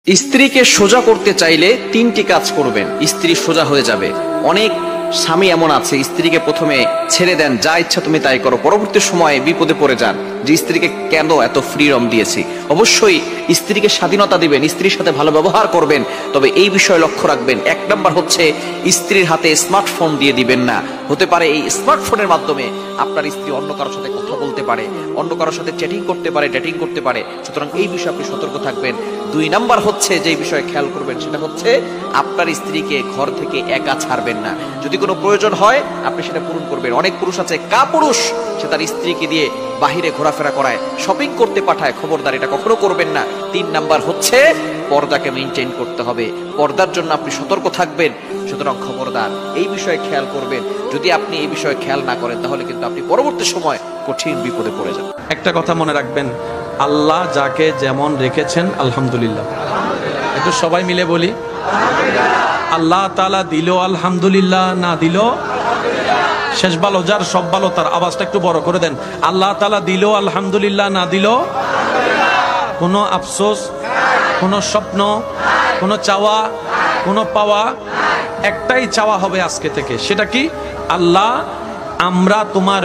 স্ত্রীকে সোজা করতে চাইলে তিনটি কাজ করবেন, স্ত্রী সোজা হয়ে যাবে। অনেক স্বামী এমন আছে, স্ত্রীকে প্রথমে ছেড়ে দেন, যা ইচ্ছা তুমি তাই করো, পরবর্তী সময়ে বিপদে পড়ে যান যে স্ত্রীকে কেন এত ফ্রিডম দিয়েছি। অবশ্যই স্ত্রীকে স্বাধীনতা দিবেন, স্ত্রীর সাথে ভালো ব্যবহার করবেন, তবে এই বিষয়ে লক্ষ্য রাখবেন। এক নম্বর হচ্ছে স্ত্রীর হাতে স্মার্টফোন দিয়ে দিবেন না। হতে পারে এই স্মার্টফোনের মাধ্যমে আপনার স্ত্রী অন্য কারোর সাথে কথা বলতে পারে, অন্য কারোর সাথে চ্যাটিং করতে পারে, ডেটিং করতে পারে, সুতরাং এই বিষয়ে আপনি সতর্ক থাকবেন। দুই নাম্বার হচ্ছে যে বিষয়ে খেয়াল করবেন, সেটা হচ্ছে আপনার স্ত্রীকে ঘর থেকে একা ছাড়বেন না। যদি কোনো প্রয়োজন হয় আপনি সেটা পূরণ করবেন। অনেক পুরুষ আছে, কাপুরুষ, সে তার স্ত্রীকে দিয়ে বাহিরে ঘোরাফেরা করায়, শপিং করতে পাঠায়, খবরদার এটা কখনো করবেন না। তিন নাম্বার হচ্ছে পর্দাকে মেনটেন করতে হবে, পর্দার জন্য আপনি সতর্ক থাকবেন। সুতরাং খবরদার এই বিষয়ে খেয়াল করবেন। যদি আপনি এই বিষয়ে খেয়াল না করেন তাহলে কিন্তু আপনি পরবর্তী সময় কঠিন বিপদে পড়ে যাবেন। একটা কথা মনে রাখবেন, আল্লাহ যাকে যেমন রেখেছেন আলহামদুলিল্লাহ, একটু সবাই মিলে বলি আল্লাহ তাআলা দিল আলহামদুলিল্লাহ, না দিল শেষ ভালো, যার সব ভালো তার আওয়াজটা একটু বড় করে দেন। আল্লাহ তাআলা দিল আলহামদুলিল্লাহ, না দিল কোনো আফসোস, কোনো স্বপ্ন, কোনো চাওয়া, কোনো পাওয়া, একটাই চাওয়া হবে আজকে থেকে। সেটা কি? আল্লাহ আমরা তোমার